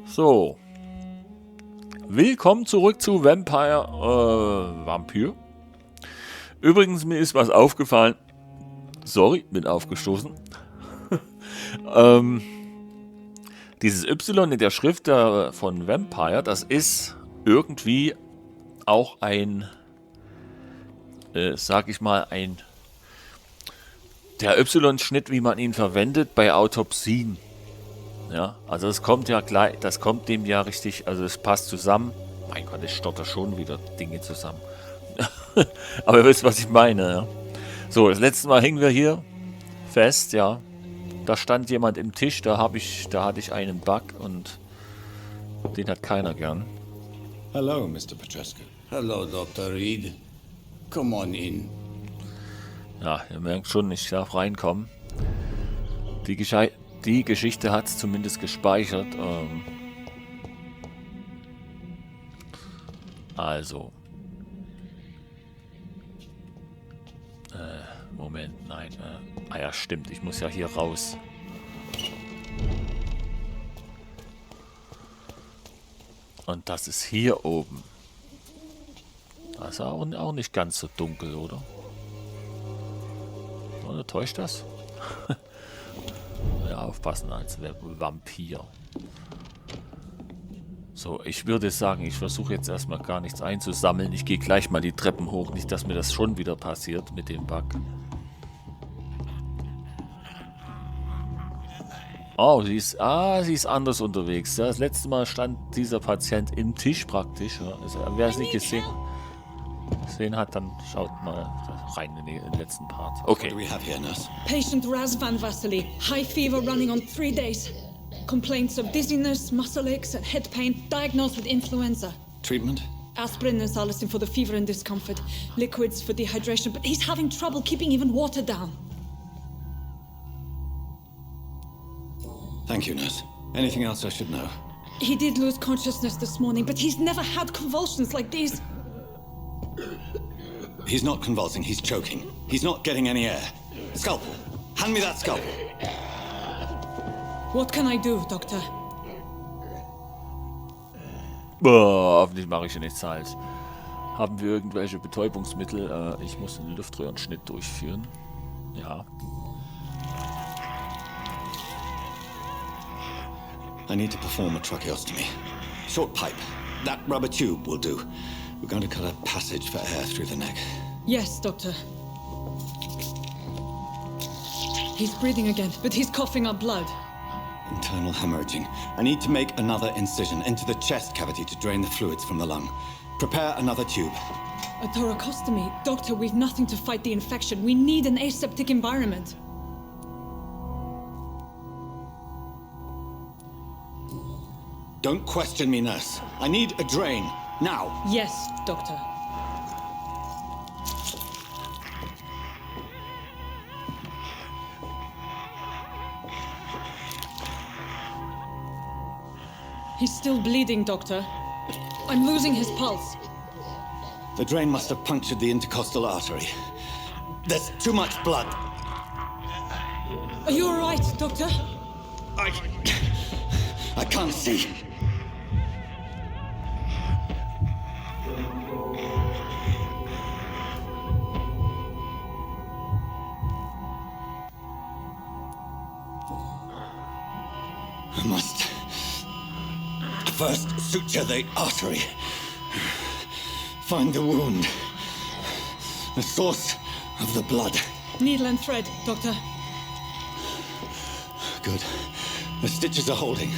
So. Willkommen zurück zu Vampyr. Übrigens, mir ist was aufgefallen. Sorry, bin aufgestoßen. Dieses Y in der Schrift von Vampyr, das ist irgendwie auch ein, sag ich mal, der Y-Schnitt, wie man ihn verwendet bei Autopsien. Ja, also es kommt ja gleich, das kommt dem ja richtig, also es passt zusammen. Mein Gott, ich stotter schon wieder Dinge zusammen. Aber ihr wisst, was ich meine, ja. So, das letzte Mal hingen wir hier fest, ja. Da stand jemand im Tisch, da hatte ich einen Bug und den hat keiner gern. Hello, Mr. Petrescu. Hello, Dr. Reed. Come on in. Ja, ihr merkt schon, ich darf reinkommen. Die Geschichte hat es zumindest gespeichert. Also. Moment, nein. Ja, stimmt. Ich muss ja hier raus. Und das ist hier oben. Das ist auch nicht ganz so dunkel, oder? Oder täuscht das? Ja, aufpassen als Vampir. So, ich würde sagen, ich versuche jetzt erstmal gar nichts einzusammeln. Ich gehe gleich mal die Treppen hoch. Nicht, dass mir das schon wieder passiert mit dem Bug. Oh, sie ist anders unterwegs. Das letzte Mal stand dieser Patient im Tisch praktisch. Ja. Also, wer es nicht gesehen hat, dann schaut mal rein in den letzten Part. Okay. What do we have here, nurse? Patient Razvan Vasily. High fever running on 3 days. Complaints of dizziness, muscle aches and head pain. Diagnosed with influenza. Treatment? Aspirin and salicin for the fever and discomfort. Liquids for dehydration, but he's having trouble keeping even water down. Thank you, nurse. Anything else I should know? He did lose consciousness this morning, but he's never had convulsions like these. He's not convulsing, he's choking. He's not getting any air. Scalpel! Hand me that scalpel! What can I do, Doctor? Boah, hoffentlich mache ich hier nichts falsch. Haben wir irgendwelche Betäubungsmittel? Ich muss einen Luftröhrenschnitt durchführen. Ja. I need to perform a tracheostomy. Short pipe. That rubber tube will do. We're going to cut a passage for air through the neck. Yes, Doctor. He's breathing again, but he's coughing up blood. Internal hemorrhaging. I need to make another incision into the chest cavity to drain the fluids from the lung. Prepare another tube. A thoracostomy? Doctor, we've nothing to fight the infection. We need an aseptic environment. Don't question me, nurse. I need a drain. Now. Yes, Doctor. He's still bleeding, Doctor. I'm losing his pulse. The drain must have punctured the intercostal artery. There's too much blood. Are you all right, Doctor? I can't see. I must first suture the artery. Find the wound. The source of the blood. Needle and thread, Doctor. Good. The stitches are holding.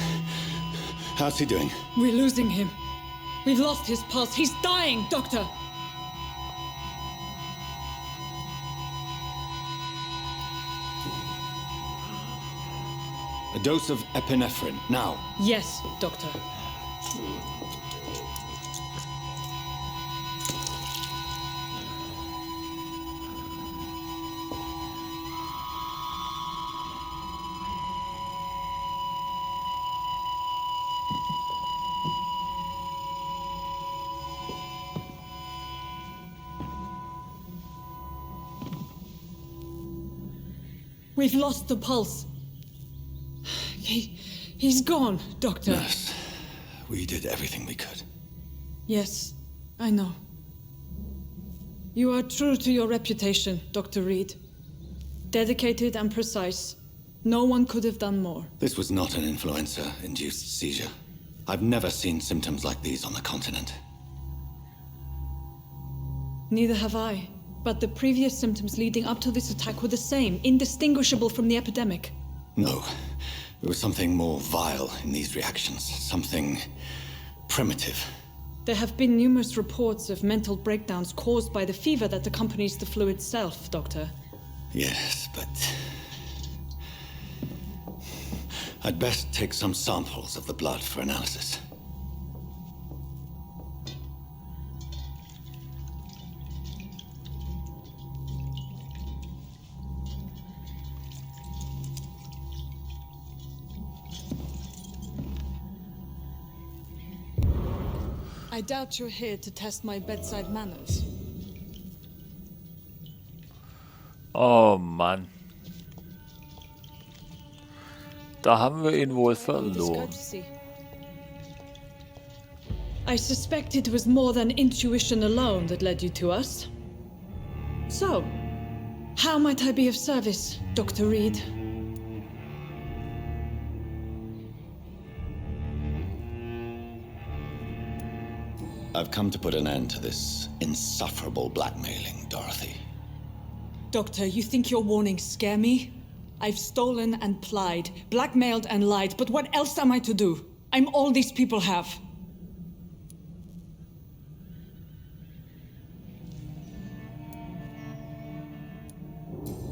How's he doing? We're losing him. We've lost his pulse. He's dying, Doctor. A dose of epinephrine, now. Yes, Doctor. We've lost the pulse. He's gone, Doctor. Nurse, We did everything we could. Yes, I know. You are true to your reputation, Dr. Reed. Dedicated and precise. No one could have done more. This was not an influenza-induced seizure. I've never seen symptoms like these on the continent. Neither have I. But the previous symptoms leading up to this attack were the same, indistinguishable from the epidemic. No. There was something more vile in these reactions. Something primitive. There have been numerous reports of mental breakdowns caused by the fever that accompanies the flu itself, Doctor. Yes, but... I'd best take some samples of the blood for analysis. I doubt you're here to test my bedside manners. Oh Mann. Da haben wir ihn wohl verloren. I suspect it was more than intuition alone that led you to us. So, how might I be of service, Dr. Reed? I've come to put an end to this insufferable blackmailing, Dorothy. Doctor, you think your warnings scare me? I've stolen and plied, blackmailed and lied, but what else am I to do? I'm all these people have.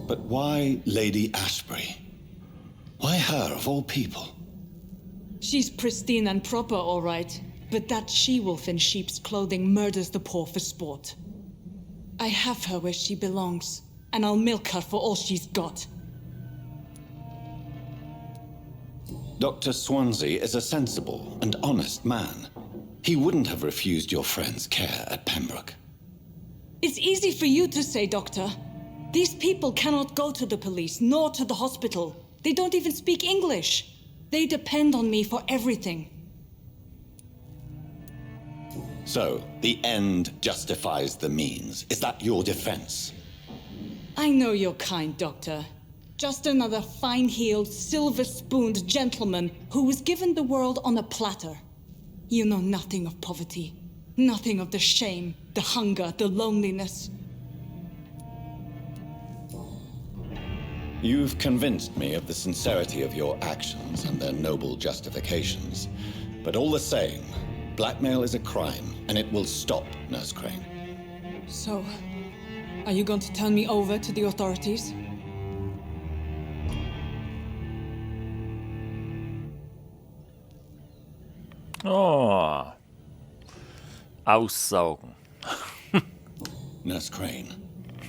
But why Lady Ashbury? Why her, of all people? She's pristine and proper, all right. But that she-wolf in sheep's clothing murders the poor for sport. I have her where she belongs, and I'll milk her for all she's got. Dr. Swansea is a sensible and honest man. He wouldn't have refused your friend's care at Pembroke. It's easy for you to say, Doctor. These people cannot go to the police, nor to the hospital. They don't even speak English. They depend on me for everything. So, the end justifies the means. Is that your defense? I know you're kind, Doctor. Just another fine-heeled, silver-spooned gentleman who was given the world on a platter. You know nothing of poverty. Nothing of the shame, the hunger, the loneliness. You've convinced me of the sincerity of your actions and their noble justifications. But all the same, blackmail is a crime, and it will stop, Nurse Crane. So, are you going to turn me over to the authorities? Oh. Aussaugen. Nurse Crane,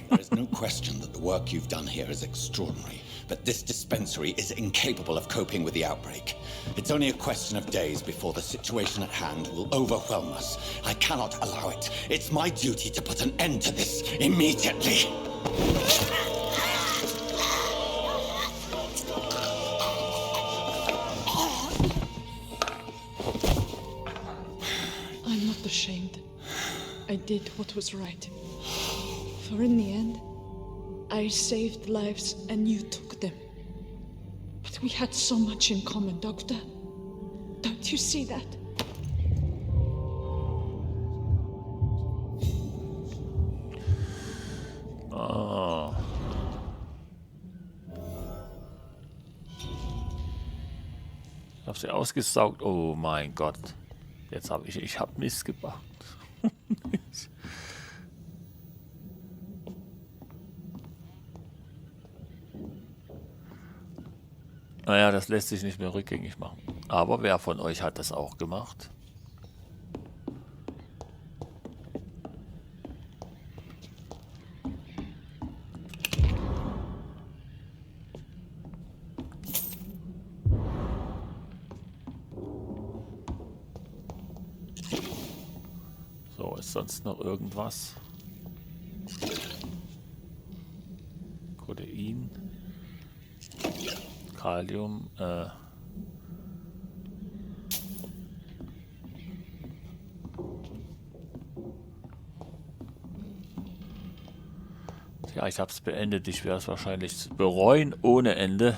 there is no question that the work you've done here is extraordinary, but this dispensary is incapable of coping with the outbreak. It's only a question of days before the situation at hand will overwhelm us. I cannot allow it. It's my duty to put an end to this immediately. I'm not ashamed. I did what was right. For in the end, I saved lives and you took them. But we had so much in common, Doctor. Don't you see that? Oh. Ich habe sie ausgesaugt. Oh mein Gott. Jetzt habe ich habe Mist gebaut. Naja, das lässt sich nicht mehr rückgängig machen. Aber wer von euch hat das auch gemacht? So, ist sonst noch irgendwas? Kodein. Kalium. Ja, ich habe es beendet. Ich werde es wahrscheinlich bereuen ohne Ende.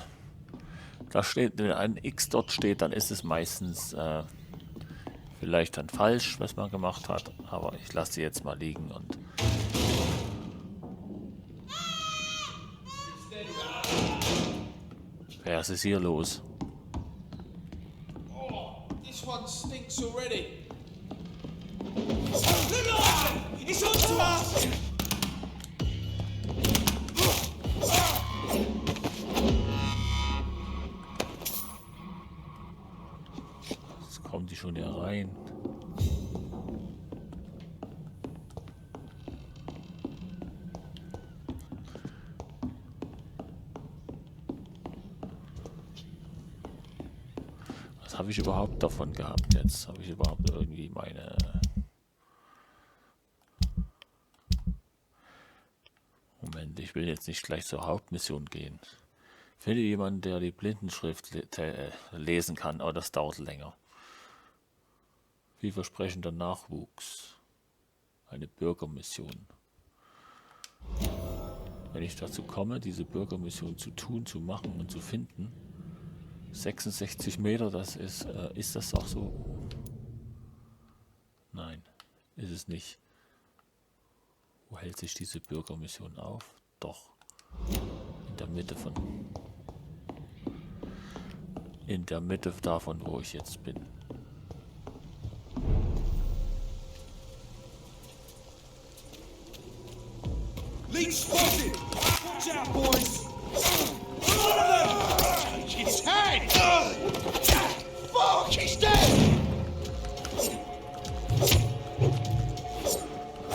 Da steht, wenn ein X dort steht, dann ist es meistens vielleicht dann falsch, was man gemacht hat. Aber ich lasse sie jetzt mal liegen und... Was ist hier los? Oh, this one stinks already. It's on to us! Jetzt kommen die schon hier rein. Was habe ich überhaupt davon gehabt jetzt? Habe ich überhaupt irgendwie meine... Moment, ich will jetzt nicht gleich zur Hauptmission gehen. Finde jemanden, der die Blindenschrift lesen kann, aber das dauert länger. Vielversprechender Nachwuchs. Eine Bürgermission. Wenn ich dazu komme, diese Bürgermission zu tun, zu machen und zu finden, 66 Meter, das ist das auch so? Nein, ist es nicht. Wo hält sich diese Bürgermission auf? Doch. In der Mitte von... In der Mitte davon, wo ich jetzt bin. Lead spotted! Watch out, boys! Take his head! Fuck, he's dead!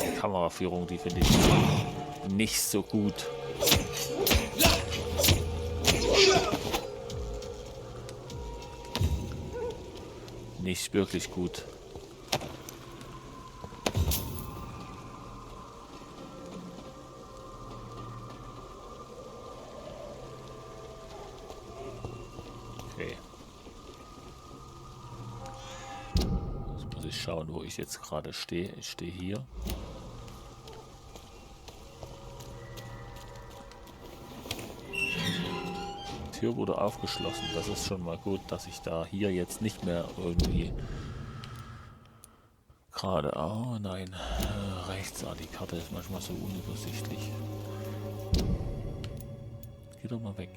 Die Kameraführung, die finde ich nicht so gut. Nicht wirklich gut. Okay. Jetzt muss ich schauen, wo ich jetzt gerade stehe. Ich stehe hier. Die Tür wurde aufgeschlossen. Das ist schon mal gut, dass ich da hier jetzt nicht mehr irgendwie gerade... Oh nein, rechts. Die Karte ist manchmal so unübersichtlich. Geh doch mal weg.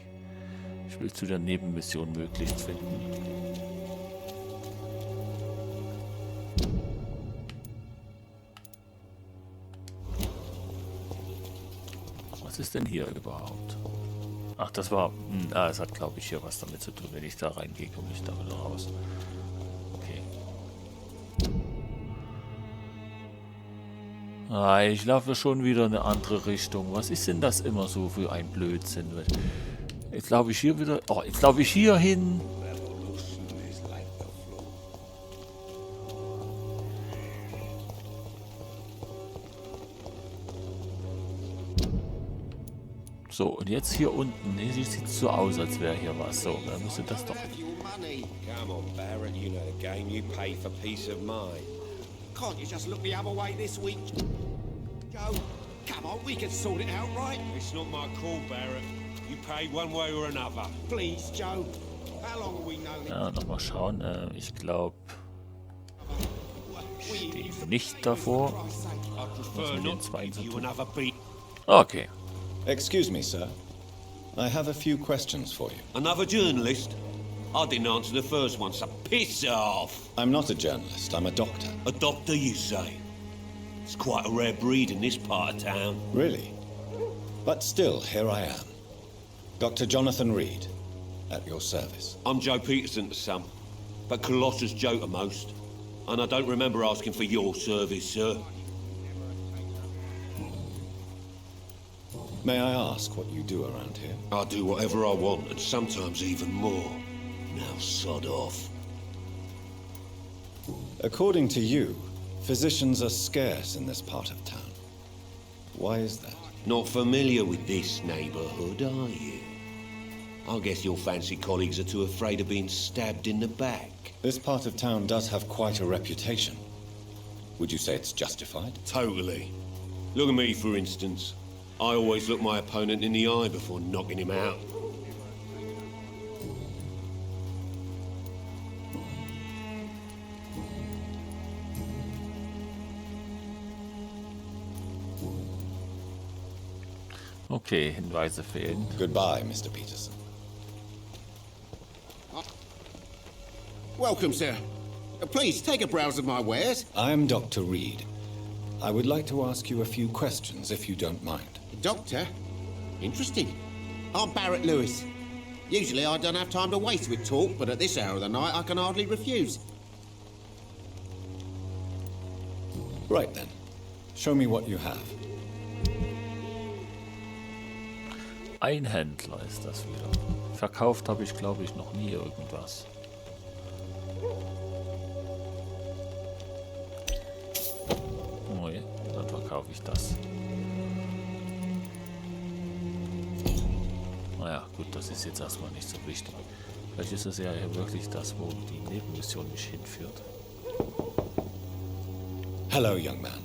Ich will zu der Nebenmission möglichst finden. Was ist denn hier überhaupt? Ach, das war... es hat, glaube ich, hier was damit zu tun. Wenn ich da reingehe, komme ich da wieder raus. Okay. Ich laufe schon wieder in eine andere Richtung. Was ist denn das immer so für ein Blödsinn? Jetzt laufe ich hier wieder... Oh, jetzt laufe ich hier hin. So, und jetzt hier unten. Hier sieht es so aus, als wäre hier was. So, dann müsste das doch... Come on, Barrett, you know the game. You pay for peace of mind. Can't you just look the other way this week? Joe, come on, we can sort it out, right? It's not my call, Barrett. You pay one way or another. Please, Joe. How long have we known it? Ja, nochmal schauen. Ich glaube... Stehe nicht davor. I prefer mit den not to Zweien give zu you tun. another beat. Okay. Excuse me, sir. I have a few questions for you. Another journalist? I didn't answer the first one, so piss off. I'm not a journalist, I'm a doctor. A doctor, you say? It's quite a rare breed in this part of town. Really? But still, here I am. Dr. Jonathan Reed, at your service. I'm Joe Peterson to some, but Colossus Joe to most. And I don't remember asking for your service, sir. May I ask what you do around here? I do whatever I want, and sometimes even more. Now sod off. According to you, physicians are scarce in this part of town. Why is that? Not familiar with this neighborhood, are you? I guess your fancy colleagues are too afraid of being stabbed in the back. This part of town does have quite a reputation. Would you say it's justified? Totally. Look at me, for instance. I always look my opponent in the eye before knocking him out. Okay, Hinweise fehlen. Goodbye, Mr. Peterson. Welcome, sir. Please take a browse of my wares. I'm Dr. Reed. I would like to ask you a few questions, if you don't mind. Doctor? Interesting. I'm Barrett Lewis. Usually I don't have time to waste with talk, but at this hour of the night I can hardly refuse. Right then. Show me what you have. Ein Händler ist das wieder. Verkauft habe ich, glaube ich, noch nie irgendwas. Dann verkaufe ich das. Naja, gut, das ist jetzt erstmal nicht so wichtig. Vielleicht ist es ja wirklich das, wo die Nebenmission mich hinführt. Hello, young man.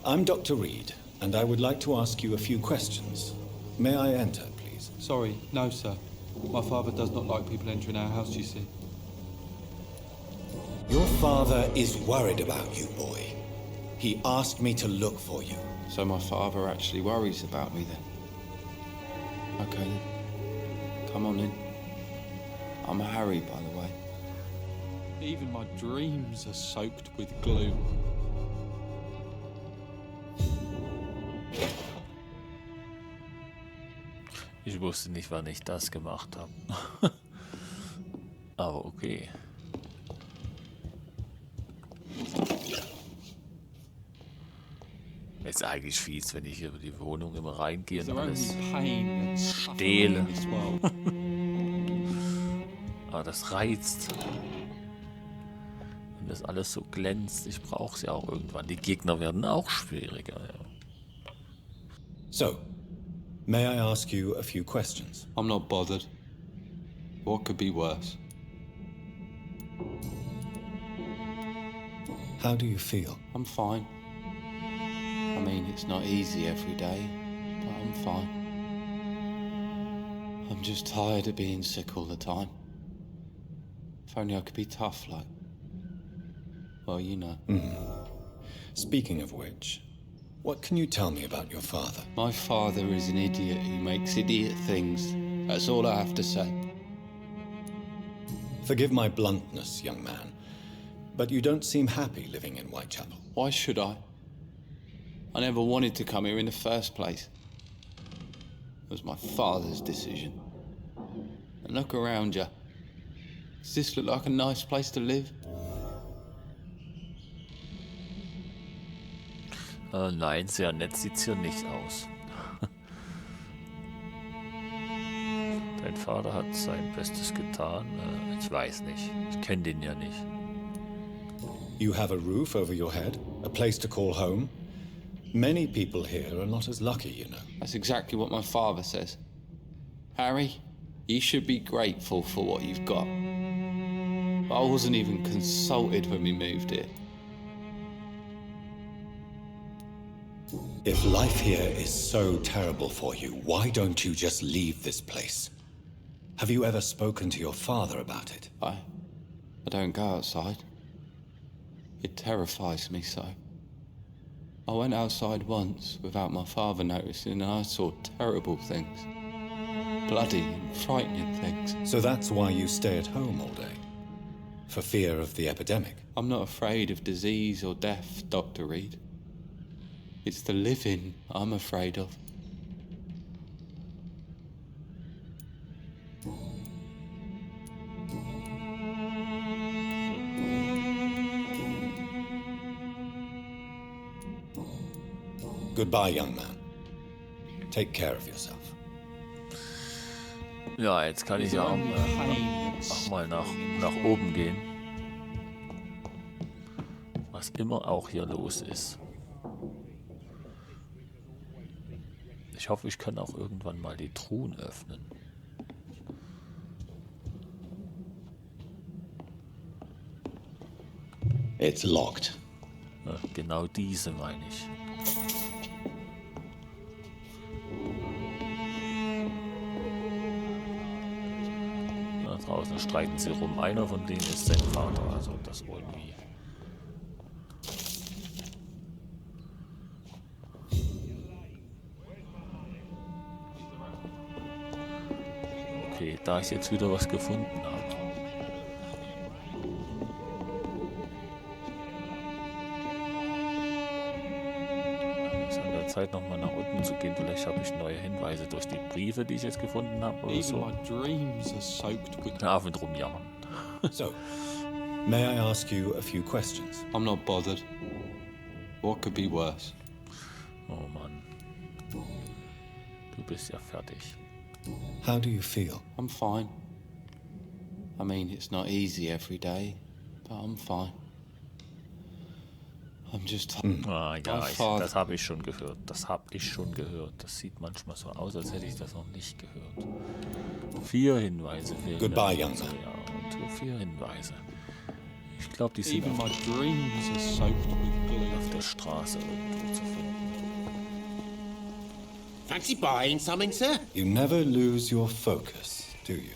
I'm Dr. Reed, and I would like to ask you a few questions. May I enter, please? Sorry, no, sir. My father does not like people entering our house, you see. Your father is worried about you, boy. He asked me to look for you. So my father actually worries about me then? Okay then. Come on in. I'm Harry, by the way. Even my dreams are soaked with gloom. Ich wusste nicht, wann ich das gemacht habe. Aber okay. Ist eigentlich fies, wenn ich hier über die Wohnung immer reingehe und alles stehle. Aber das reizt. Wenn das alles so glänzt, ich brauche es ja auch irgendwann. Die Gegner werden auch schwieriger. Ja. So, may I ask you a few questions? I'm not bothered. What could be worse? How do you feel? I'm fine. I mean, it's not easy every day, but I'm fine. I'm just tired of being sick all the time. If only I could be tough, like... Well, you know. Speaking of which, what can you tell me about your father? My father is an idiot who makes idiot things. That's all I have to say. Forgive my bluntness, young man, but you don't seem happy living in Whitechapel. Why should I? I never wanted to come here in the first place. It was my father's decision. And look around you. Does this look like a nice place to live? Nein, sehr nett sieht's hier nicht aus. Dein Vater hat sein Bestes getan. Ich weiß nicht. Ich kenne den ja nicht. You have a roof over your head, a place to call home. Many people here are not as lucky, you know. That's exactly what my father says. Harry, you should be grateful for what you've got. But I wasn't even consulted when we moved here. If life here is so terrible for you, why don't you just leave this place? Have you ever spoken to your father about it? I don't go outside. It terrifies me so. I went outside once without my father noticing and I saw terrible things. Bloody and frightening things. So that's why you stay at home all day? For fear of the epidemic? I'm not afraid of disease or death, Dr. Reed. It's the living I'm afraid of. Goodbye, young man. Take care of yourself. Ja, jetzt kann ich ja auch mal nach oben gehen. Was immer auch hier los ist. Ich hoffe, ich kann auch irgendwann mal die Truhen öffnen. It's locked. Ja, genau diese meine ich. aus. Da streiten sie rum. Einer von denen ist sein Vater, also das irgendwie. Okay, da ich jetzt wieder was gefunden habe. Zeit nochmal nach unten zu gehen. Vielleicht habe ich neue Hinweise durch die Briefe, die ich jetzt gefunden habe oder Even so. my dreams are soaked with... Auf und rum jammern. So, may I ask you a few questions? I'm not bothered. What could be worse? Oh Mann. Du bist ja fertig. How do you feel? I'm fine. I mean, it's not easy every day, but I'm fine. I'm just... Ah, ja, das habe ich schon gehört. Das habe ich schon gehört. Das sieht manchmal so aus, als hätte ich das noch nicht gehört. 4 Hinweise fehlen. Goodbye, young also, man. ja, und 4 Hinweise. Ich glaube, die sind Even my dreams are soaked with glue. auf der Straße irgendwo zu finden. Fancy buying something, sir? You never lose your focus, do you?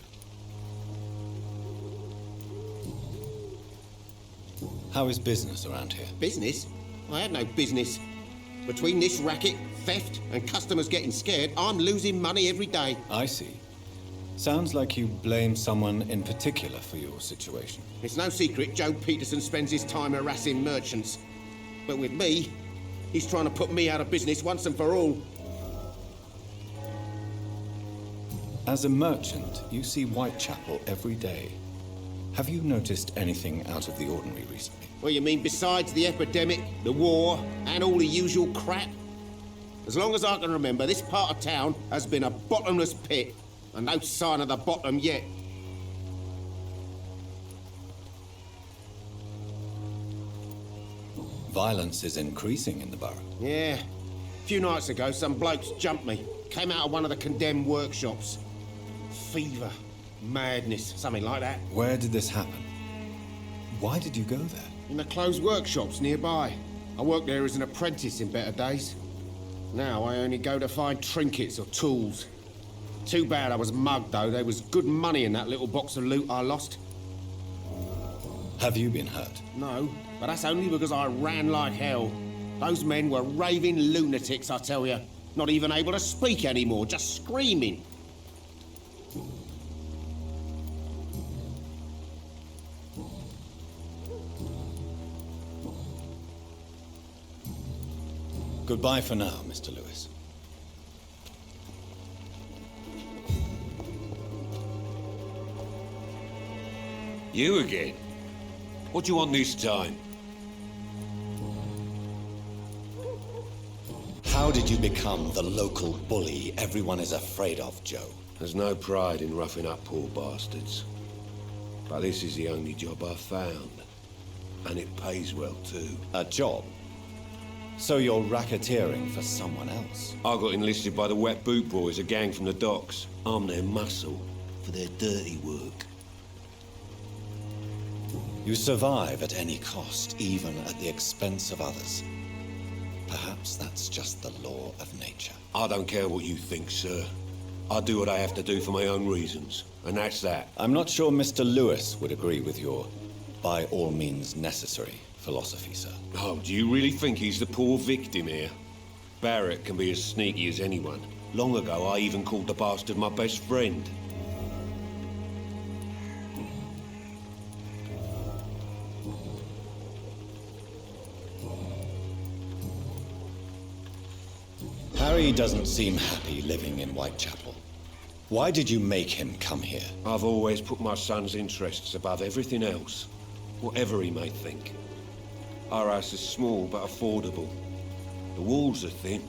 How is business around here? Business? I have no business. Between this racket, theft, and customers getting scared, I'm losing money every day. I see. Sounds like you blame someone in particular for your situation. It's no secret Joe Peterson spends his time harassing merchants. But with me, he's trying to put me out of business once and for all. As a merchant, you see Whitechapel every day. Have you noticed anything out of the ordinary recently? Well, you mean besides the epidemic, the war, and all the usual crap? As long as I can remember, this part of town has been a bottomless pit, and no sign of the bottom yet. Violence is increasing in the borough. Yeah. A few nights ago, some blokes jumped me. Came out of one of the condemned workshops. Fever, madness, something like that. Where did this happen? Why did you go there? In the closed workshops nearby. I worked there as an apprentice in better days. Now I only go to find trinkets or tools. Too bad I was mugged, though. There was good money in that little box of loot I lost. Have you been hurt? No, but that's only because I ran like hell. Those men were raving lunatics, I tell you. Not even able to speak anymore, just screaming. Goodbye for now, Mr. Lewis. You again? What do you want this time? How did you become the local bully everyone is afraid of, Joe? There's no pride in roughing up poor bastards. But this is the only job I've found. And it pays well, too. A job? So you're racketeering for someone else? I got enlisted by the Wet Boot Boys, a gang from the docks. I'm their muscle for their dirty work. You survive at any cost, even at the expense of others. Perhaps that's just the law of nature. I don't care what you think, sir. I do what I have to do for my own reasons, and that's that. I'm not sure Mr. Lewis would agree with your by all means necessary philosophy, sir. Oh, do you really think he's the poor victim here? Barrett can be as sneaky as anyone. Long ago, I even called the bastard my best friend. Harry doesn't seem happy living in Whitechapel. Why did you make him come here? I've always put my son's interests above everything else, whatever he may think. Our house is small but affordable. The walls are thin,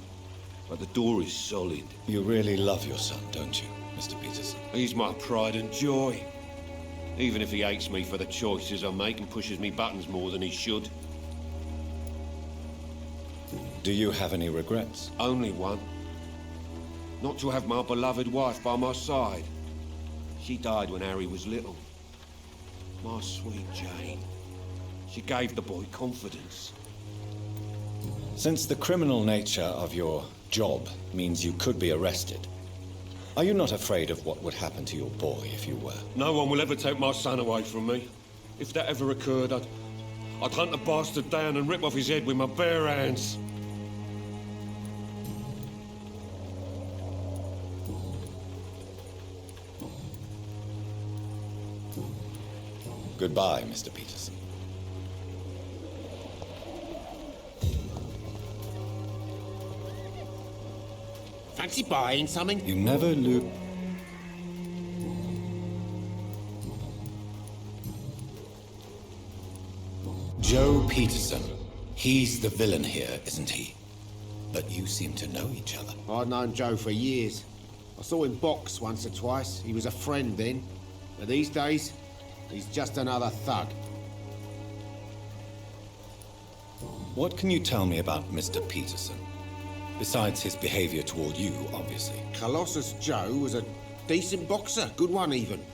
but the door is solid. You really love your son, don't you, Mr. Peterson? He's my pride and joy. Even if he hates me for the choices I make and pushes me buttons more than he should. Do you have any regrets? Only one. Not to have my beloved wife by my side. She died when Harry was little. My sweet Jane. She gave the boy confidence. Since the criminal nature of your job means you could be arrested, Are you not afraid of what would happen to your boy if you were? No one will ever take my son away from me. If that ever occurred, I'd hunt the bastard down and rip off his head with my bare hands. Goodbye, Mr. Peterson. Fancy buying something? You never lose. Joe Peterson. He's the villain here, isn't he? But you seem to know each other. I'd known Joe for years. I saw him box once or twice. He was a friend then. But these days, he's just another thug. What can you tell me about Mr. Peterson? Besides his behavior toward you, obviously. Colossus Joe was a decent boxer, good one even.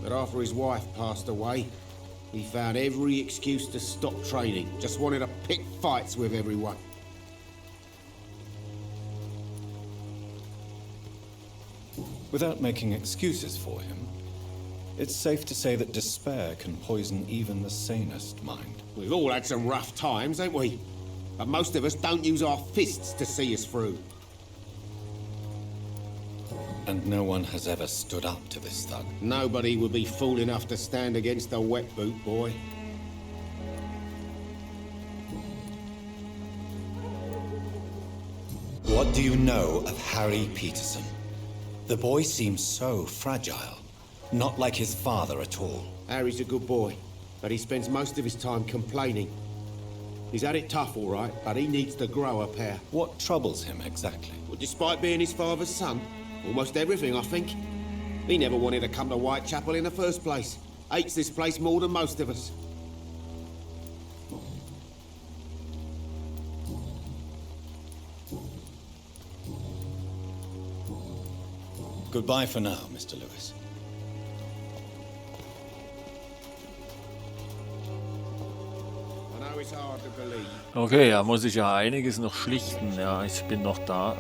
But after his wife passed away, he found every excuse to stop training. Just wanted to pick fights with everyone. Without making excuses for him, it's safe to say that despair can poison even the sanest mind. We've all had some rough times, ain't we? But most of us don't use our fists to see us through. And no one has ever stood up to this thug. Nobody would be fool enough to stand against a wet boot boy. What do you know of Harry Peterson? The boy seems so fragile. Not like his father at all. Harry's a good boy, but he spends most of his time complaining. He's had it tough, all right, but he needs to grow a pair. What troubles him exactly? Well, despite being his father's son, almost everything, I think. He never wanted to come to Whitechapel in the first place. Hates this place more than most of us. Goodbye for now, Mr. Lewis. I know it's hard to believe. Okay, da muss ich ja einiges noch schlichten. Ja, ich bin noch da.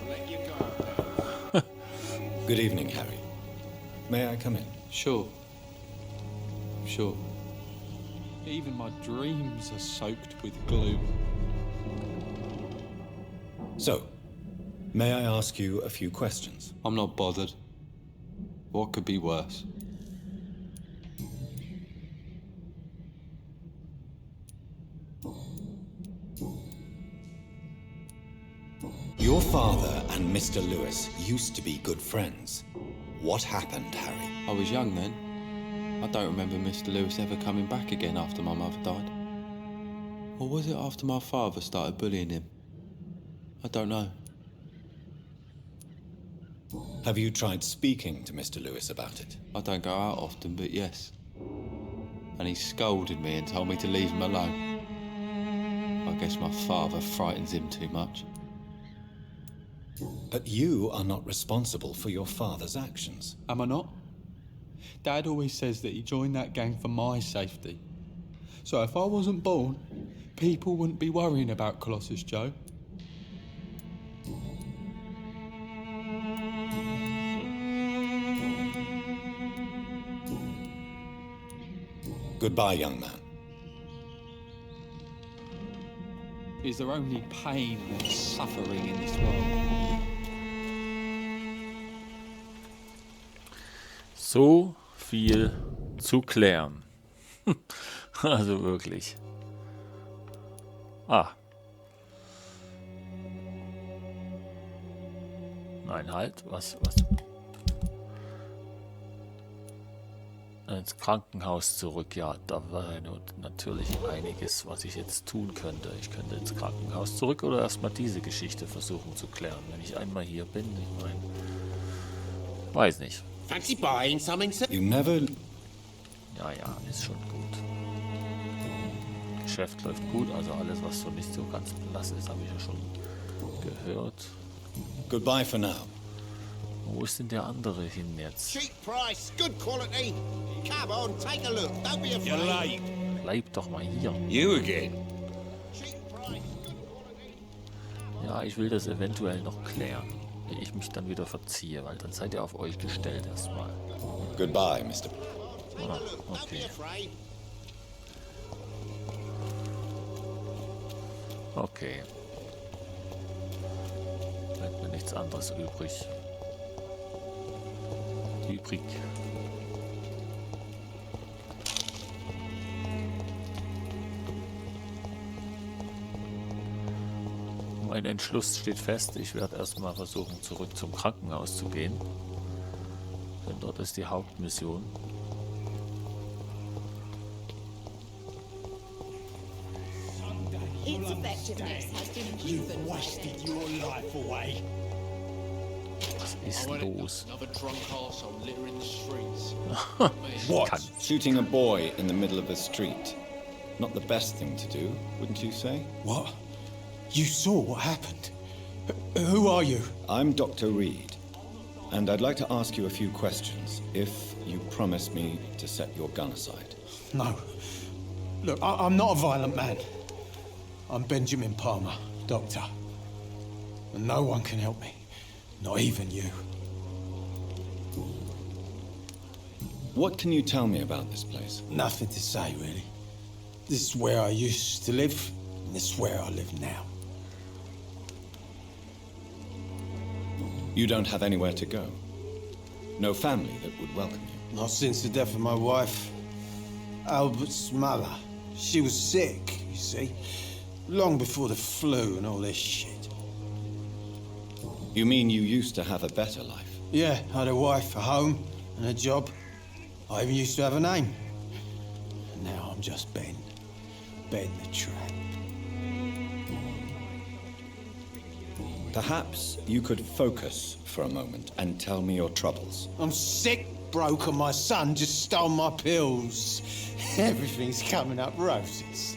Good evening, Harry. May I come in? Sure. Sure. Even my dreams are soaked with gloom. So, may I ask you a few questions? I'm not bothered. What could be worse? Your father and Mr. Lewis used to be good friends. What happened, Harry? I was young then. I don't remember Mr. Lewis ever coming back again after my mother died. Or was it after my father started bullying him? I don't know. Have you tried speaking to Mr. Lewis about it? I don't go out often, but yes. And he scolded me and told me to leave him alone. I guess my father frightens him too much. But you are not responsible for your father's actions. Am I not? Dad always says that he joined that gang for my safety. So if I wasn't born, people wouldn't be worrying about Colossus Joe. Goodbye, young man. Is there only pain and suffering in this world? So viel zu klären. Also wirklich. Ah. Nein, halt. Was? Ins Krankenhaus zurück. Ja, da war ja natürlich einiges, was ich jetzt tun könnte. Ich könnte ins Krankenhaus zurück oder erstmal diese Geschichte versuchen zu klären. Wenn ich einmal hier bin, ich meine, weiß nicht. Fancy buying something, sir? You never... Ja, ist schon gut. Geschäft läuft gut, also alles, was so nicht so ganz blass ist, habe ich ja schon gehört. Goodbye for now. Wo ist denn der andere hin jetzt? Cheap price, good quality. Come on, take a look. Don't be You're afraid. late. Bleib doch mal hier. You again? Cheap price, good quality. Ja, ich will das eventuell noch klären. Ehe ich mich dann wieder verziehe, weil dann seid ihr auf euch gestellt erstmal. Goodbye, Mr. Ah, okay. Okay. Bleibt mir nichts anderes übrig. Mein Entschluss steht fest. Ich werde erstmal versuchen, zurück zum Krankenhaus zu gehen. Denn dort ist die Hauptmission. Its effectiveness has been proven. Wasted your life away. Was ist los? Another drunk arsehole littering the streets. What? Shooting a boy in the middle of the street. Not the best thing to do, wouldn't you say? What? You saw what happened? Who are you? I'm Dr. Reed, and I'd like to ask you a few questions, if you promise me to set your gun aside. No. Look, I'm not a violent man. I'm Benjamin Palmer, doctor. And no one can help me. Not even you. What can you tell me about this place? Nothing to say, really. This is where I used to live, and this is where I live now. You don't have anywhere to go? No family that would welcome you? Not since the death of my wife, Albert's mother. She was sick, you see. Long before the flu and all this shit. You mean you used to have a better life? Yeah, I had a wife, a home, and a job. I even used to have a name. And now I'm just Ben. Ben the Tramp. Perhaps you could focus for a moment and tell me your troubles. I'm sick, broke, and my son just stole my pills. Everything's coming up roses.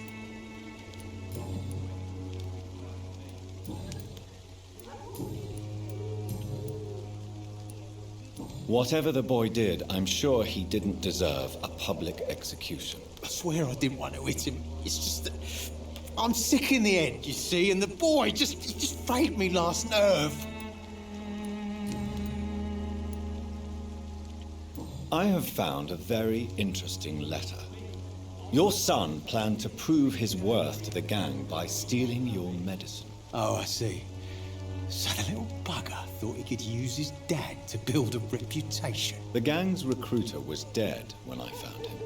Whatever the boy did, I'm sure he didn't deserve a public execution. I swear I didn't want to hit him. It's just that I'm sick in the head, you see, and the boy he just frayed me last nerve. I have found a very interesting letter. Your son planned to prove his worth to the gang by stealing your medicine. Oh, I see. So the little bugger thought he could use his dad to build a reputation. The gang's recruiter was dead when I found him.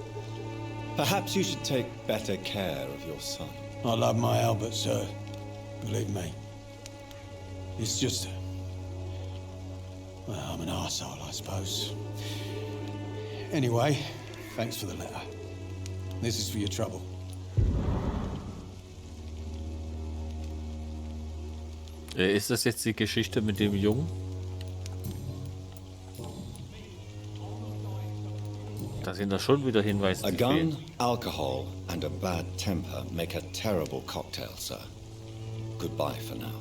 Perhaps you should take better care of your son. I love my Albert, sir. Believe me. It's just... well, I'm an arsehole, I suppose. Anyway, thanks for the letter. This is for your trouble. Ist das jetzt die Geschichte mit dem Jungen? Da sind da schon wieder Hinweise. A gun, alcohol, and a bad temper make a terrible cocktail, sir. Goodbye for now.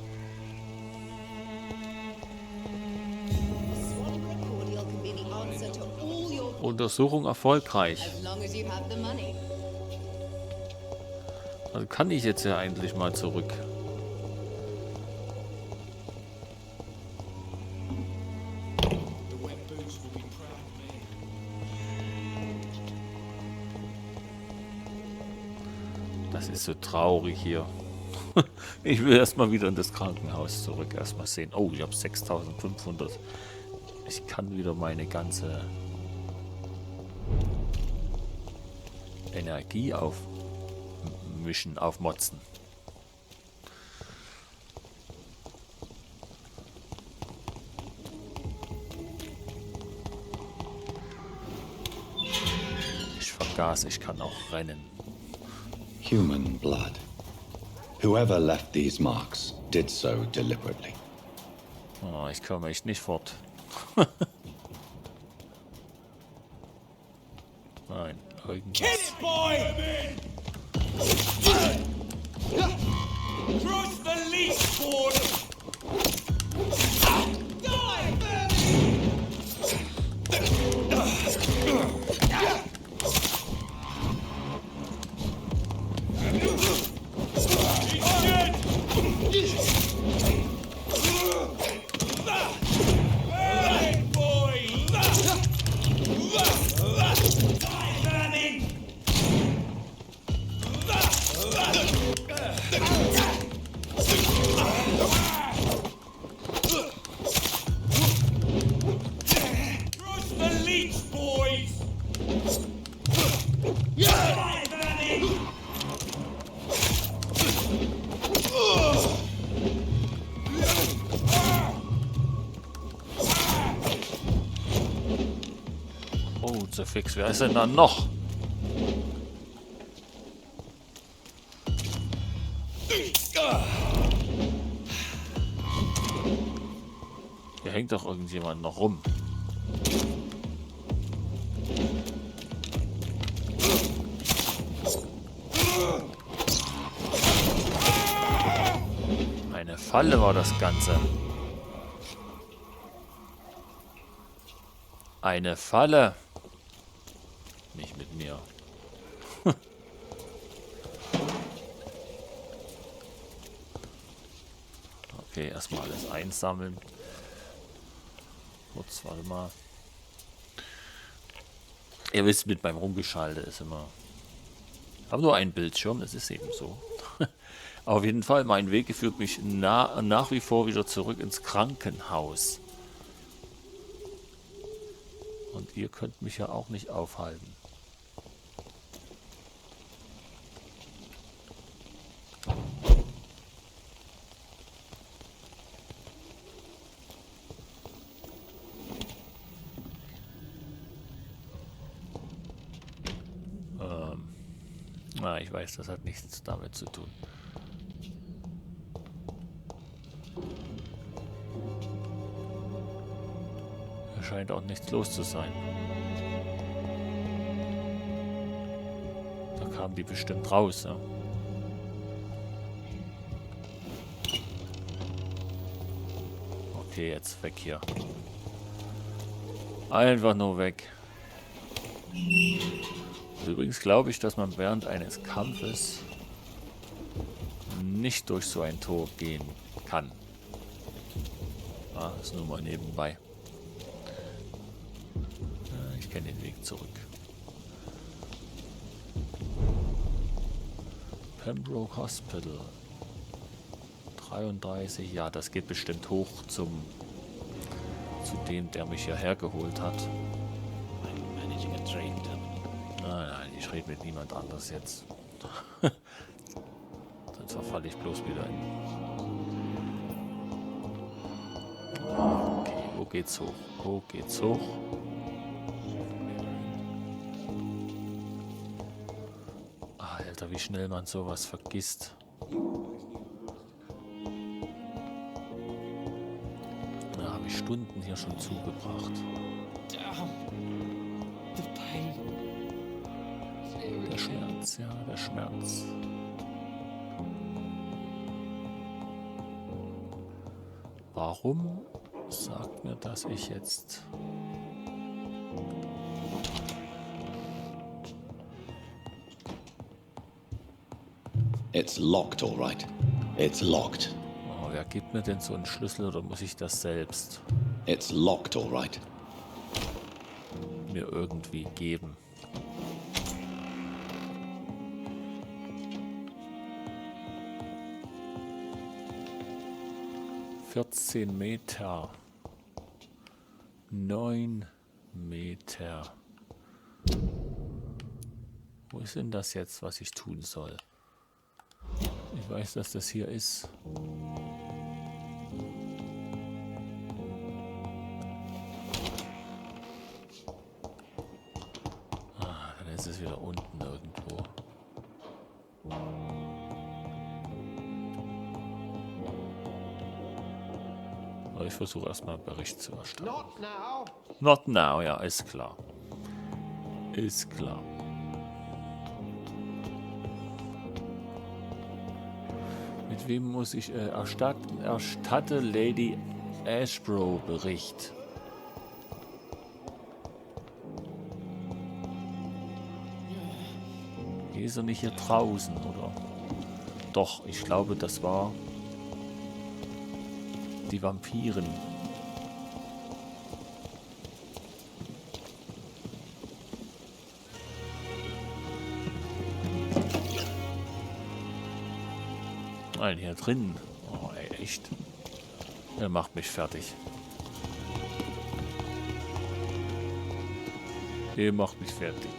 Swanbrook cordial can be the answer to all your Untersuchung erfolgreich. as long as you have the money. Also kann ich jetzt ja eigentlich mal zurück. Das ist so traurig hier. Ich will erstmal wieder in das Krankenhaus zurück. Erstmal sehen. Oh, ich habe 6500. Ich kann wieder meine ganze Energie aufmischen, aufmotzen. Ich vergaß, ich kann auch rennen. Human blood. Whoever left these marks did so deliberately. Oh, ich komme echt nicht fort. Nein, irgendwas. Boy! Cross the leash board! Kruzifix. Wer ist denn da noch? Hier hängt doch irgendjemand noch rum. Eine Falle war das Ganze. Eine Falle. Nicht mit mir. Okay, erstmal alles einsammeln. Kurz, warte mal. Ihr wisst, mit meinem Rumgeschalte ist immer... Ich habe nur einen Bildschirm, das ist eben so. Auf jeden Fall, mein Weg führt mich nach wie vor wieder zurück ins Krankenhaus. Und ihr könnt mich ja auch nicht aufhalten. Ich weiß, das hat nichts damit zu tun. Da scheint auch nichts los zu sein. Da kamen die bestimmt raus, ja. Okay, jetzt weg hier. Einfach nur weg. Übrigens glaube ich, dass man während eines Kampfes nicht durch so ein Tor gehen kann. Ah, das ist nur mal nebenbei. Ich kenne den Weg zurück. Pembroke Hospital. 33, ja, das geht bestimmt hoch zu dem, der mich hierher geholt hat. Nein, ich rede mit niemand anders jetzt. Sonst verfalle ich bloß wieder in. Okay, wo geht's hoch? Wo geht's hoch? Alter, wie schnell man sowas vergisst. Da habe ich Stunden hier schon zugebracht. Der Schmerz, ja, der Schmerz. Warum sagt mir das ich jetzt? It's locked, all right. It's locked. Oh, wer gibt mir denn so einen Schlüssel oder muss ich das selbst? It's locked, all right. Mir irgendwie geben. ...14 Meter. 9 Meter. Wo ist denn das jetzt, was ich tun soll? Ich weiß, dass das hier ist. Ah, dann ist es wieder unten irgendwo. Aber ich versuche erstmal einen Bericht zu erstellen. Not now. Not now, ja, ist klar. Ist klar. Mit wem muss ich erstatten? Erstatte Lady Ashbury Bericht. Hier ist er nicht hier draußen, oder? Doch, ich glaube, das war die Vampyren. Nein, hier drin. Oh, ey, echt. Er macht mich fertig. Er macht mich fertig.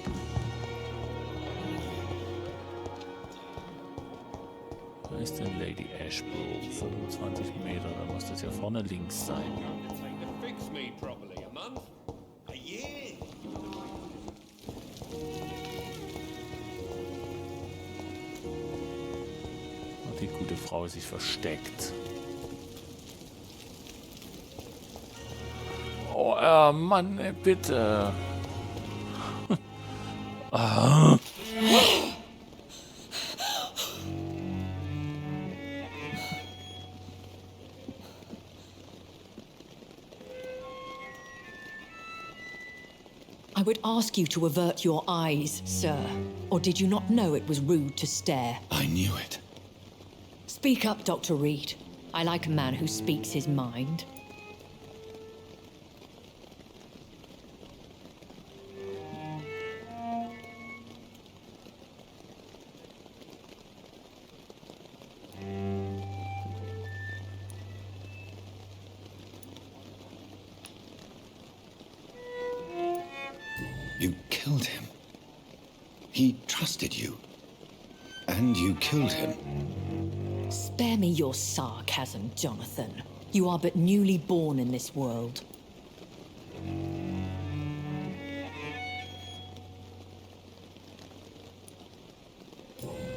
Da ist denn Lady Ashbury. 25 Meter, da muss das ja vorne links sein. die gute Frau sich versteckt. Oh, Mann, ey, bitte. Ah. I would ask you to avert your eyes, sir. Or did you not know it was rude to stare? I knew it. Speak up, Dr. Reed. I like a man who speaks his mind. You killed him. He trusted you. And you killed him. Spare me your sarcasm, Jonathan. You are but newly born in this world.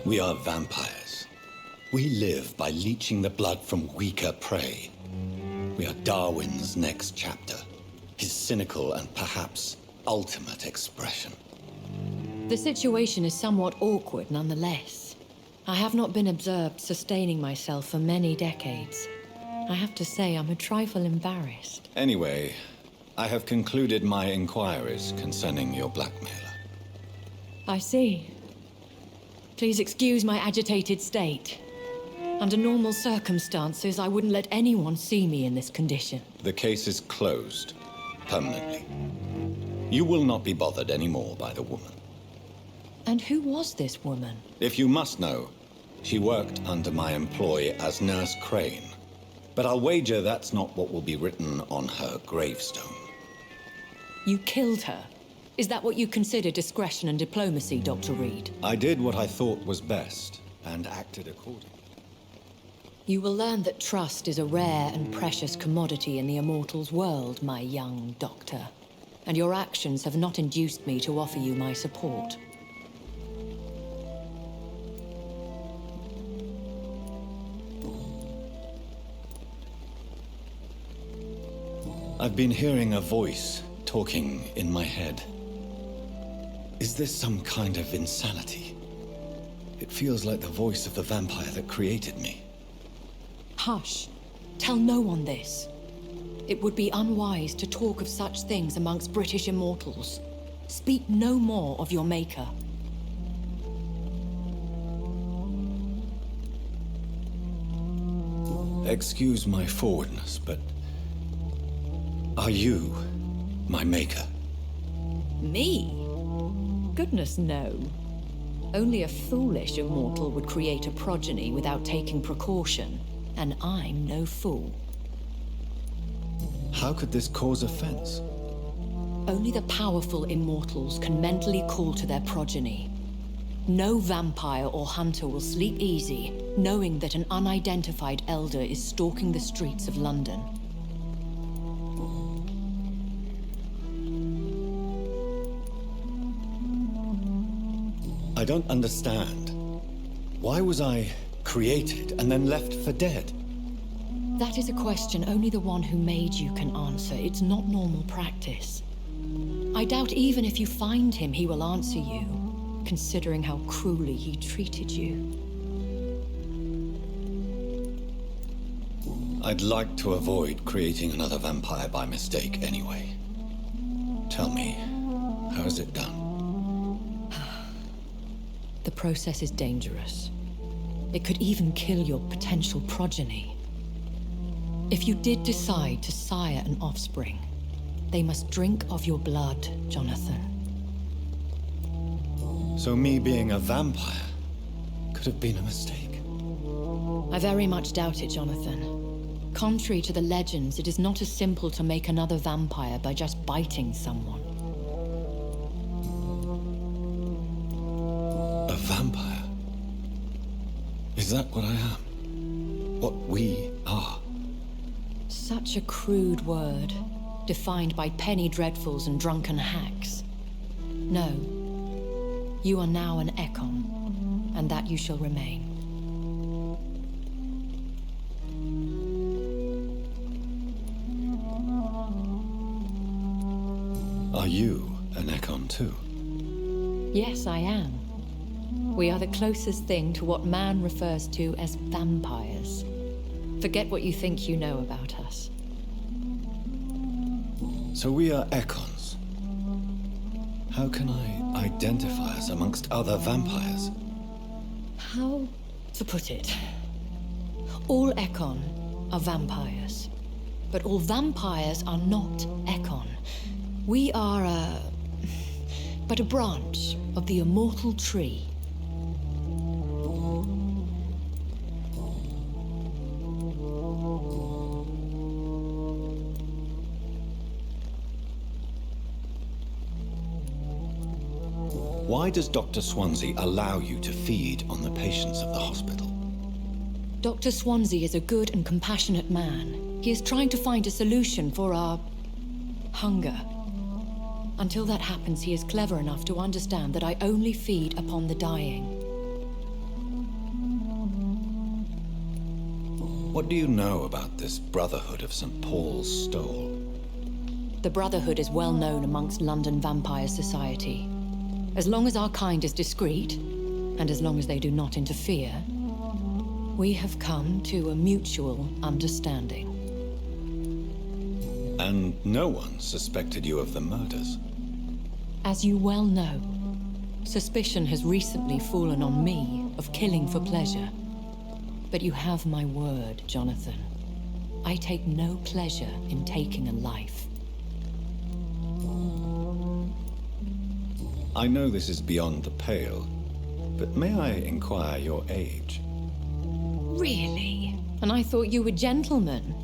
We are vampires. We live by leeching the blood from weaker prey. We are Darwin's next chapter. His cynical and perhaps ultimate expression. The situation is somewhat awkward nonetheless. I have not been observed sustaining myself for many decades. I have to say I'm a trifle embarrassed. Anyway, I have concluded my inquiries concerning your blackmailer. I see. Please excuse my agitated state. Under normal circumstances, I wouldn't let anyone see me in this condition. The case is closed. Permanently. You will not be bothered anymore by the woman. And who was this woman? If you must know, she worked under my employ as Nurse Crane. But I'll wager that's not what will be written on her gravestone. You killed her? Is that what you consider discretion and diplomacy, Dr. Reed? I did what I thought was best, and acted accordingly. You will learn that trust is a rare and precious commodity in the Immortals world, my young doctor. And your actions have not induced me to offer you my support. I've been hearing a voice talking in my head. Is this some kind of insanity? It feels like the voice of the vampire that created me. Hush. Tell no one this. It would be unwise to talk of such things amongst British immortals. Speak no more of your maker. Excuse my forwardness, but are you my maker? Me? Goodness, no. Only a foolish immortal would create a progeny without taking precaution, and I'm no fool. How could this cause offense? Only the powerful immortals can mentally call to their progeny. No vampire or hunter will sleep easy, knowing that an unidentified elder is stalking the streets of London. I don't understand. Why was I created and then left for dead? That is a question only the one who made you can answer. It's not normal practice. I doubt even if you find him, he will answer you, considering how cruelly he treated you. I'd like to avoid creating another vampire by mistake anyway. Tell me, how is it done? The process is dangerous. It could even kill your potential progeny. If you did decide to sire an offspring, they must drink of your blood, Jonathan. So me being a vampire could have been a mistake. I very much doubt it, Jonathan. Contrary to the legends, it is not as simple to make another vampire by just biting someone. A vampire? Is that what I am? What we are? Such a crude word, defined by penny dreadfuls and drunken hacks. No. You are now an Ekon, and that you shall remain. Are you an Ekon too? Yes, I am. We are the closest thing to what man refers to as vampires. Forget what you think you know about us. So we are Ekons. How can I identify us amongst other vampires? How to put it? All Ekon are vampires. But all vampires are not Ekon. We are but a branch of the immortal tree. Why does Dr. Swansea allow you to feed on the patients of the hospital? Dr. Swansea is a good and compassionate man. He is trying to find a solution for our hunger. Until that happens, he is clever enough to understand that I only feed upon the dying. What do you know about this Brotherhood of St. Paul's Stole? The Brotherhood is well known amongst London Vampire Society. As long as our kind is discreet, and as long as they do not interfere, we have come to a mutual understanding. And no one suspected you of the murders? As you well know, suspicion has recently fallen on me of killing for pleasure. But you have my word, Jonathan. I take no pleasure in taking a life. I know this is beyond the pale, but may I inquire your age? Really? And I thought you were gentlemen.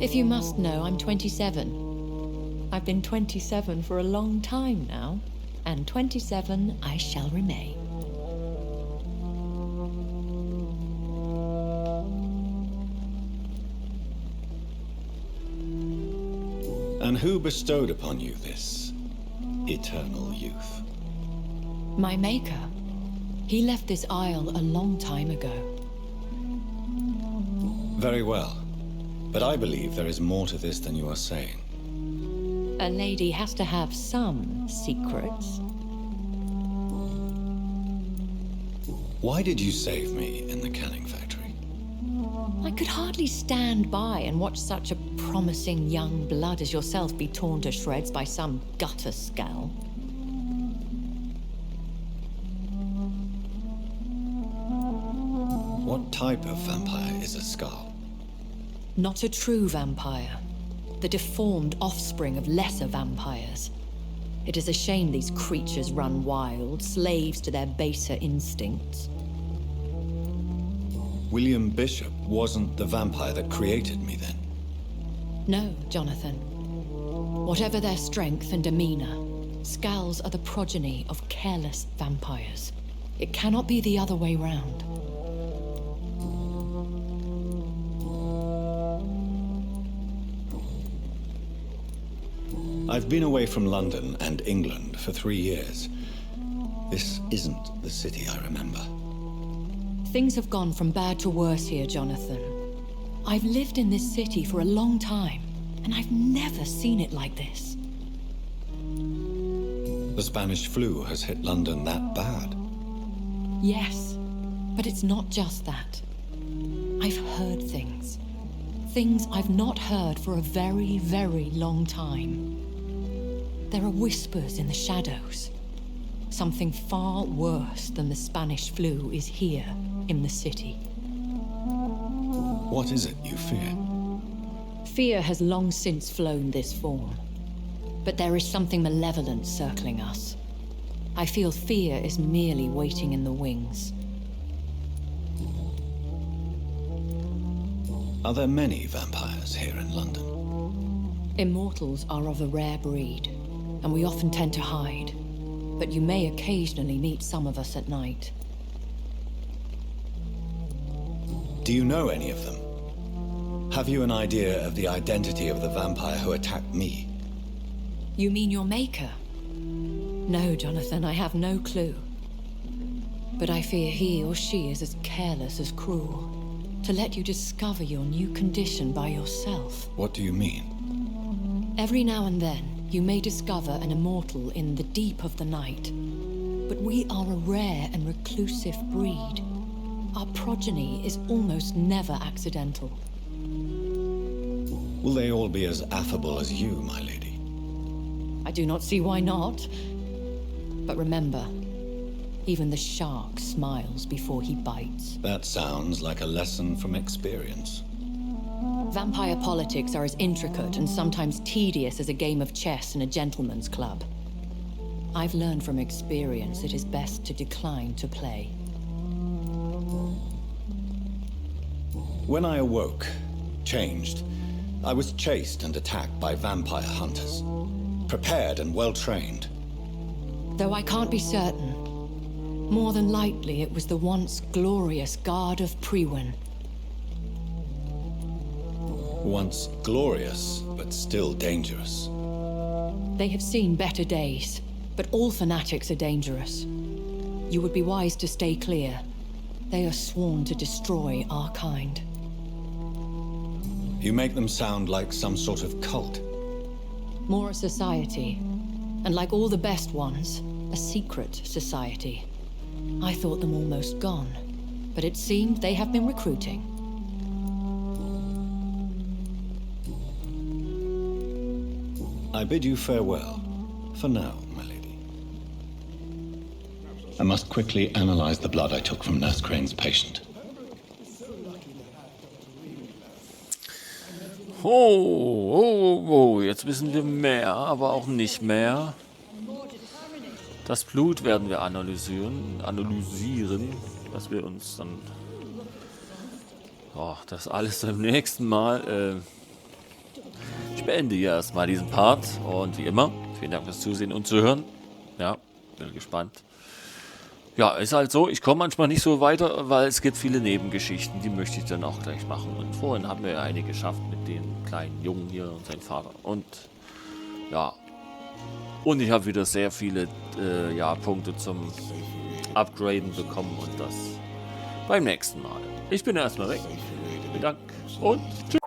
If you must know, I'm 27. I've been 27 for a long time now, and 27 I shall remain. And who bestowed upon you this eternal youth? My maker. He left this isle a long time ago. Very well. But I believe there is more to this than you are saying. A lady has to have some secrets. Why did you save me in the canning factory? I could hardly stand by and watch such a promising young blood as yourself be torn to shreds by some gutter scowl. What type of vampire is a skull? Not a true vampire. The deformed offspring of lesser vampires. It is a shame these creatures run wild, slaves to their baser instincts. William Bishop wasn't the vampire that created me then? No, Jonathan. Whatever their strength and demeanor, Scowls are the progeny of careless vampires. It cannot be the other way round. I've been away from London and England for 3 years. This isn't the city I remember. Things have gone from bad to worse here, Jonathan. I've lived in this city for a long time, and I've never seen it like this. The Spanish flu has hit London that bad? Yes, but it's not just that. I've heard things. Things I've not heard for a very, very long time. There are whispers in the shadows. Something far worse than the Spanish flu is here in the city. What is it you fear? Fear has long since flown this form. But there is something malevolent circling us. I feel fear is merely waiting in the wings. Are there many vampires here in London? Immortals are of a rare breed, and we often tend to hide. But you may occasionally meet some of us at night. Do you know any of them? Have you an idea of the identity of the vampire who attacked me? You mean your maker? No, Jonathan, I have no clue. But I fear he or she is as careless as cruel. To let you discover your new condition by yourself. What do you mean? Every now and then, You may discover an immortal in the deep of the night, but we are a rare and reclusive breed. Our progeny is almost never accidental. Will they all be as affable as you, my lady? I do not see why not. But remember, even the shark smiles before he bites. That sounds like a lesson from experience. Vampire politics are as intricate and sometimes tedious as a game of chess in a gentleman's club. I've learned from experience it is best to decline to play. When I awoke, changed, I was chased and attacked by vampire hunters. Prepared and well-trained. Though I can't be certain, more than likely it was the once glorious Guard of Priwen. Once glorious, but still dangerous. They have seen better days, but all fanatics are dangerous. You would be wise to stay clear. They are sworn to destroy our kind. You make them sound like some sort of cult. More a society, and like all the best ones, a secret society. I thought them almost gone, but it seemed they have been recruiting. I bid you farewell, for now, my lady. I must quickly analyze the blood I took from Nurse Crane's patient. Oh, jetzt wissen wir mehr, aber auch nicht mehr. Das Blut werden wir analysieren, was wir uns dann... Oh, das alles beim nächsten Mal. Ich beende hier erstmal diesen Part und wie immer, vielen Dank fürs Zusehen und Zuhören. Ja, bin gespannt. Ja, ist halt so, ich komme manchmal nicht so weiter, weil es gibt viele Nebengeschichten, die möchte ich dann auch gleich machen. Und vorhin haben wir ja eine geschafft mit dem kleinen Jungen hier und seinem Vater. Und ja, und ich habe wieder sehr viele Punkte zum Upgraden bekommen und das beim nächsten Mal. Ich bin erstmal weg. Vielen Dank und tschüss.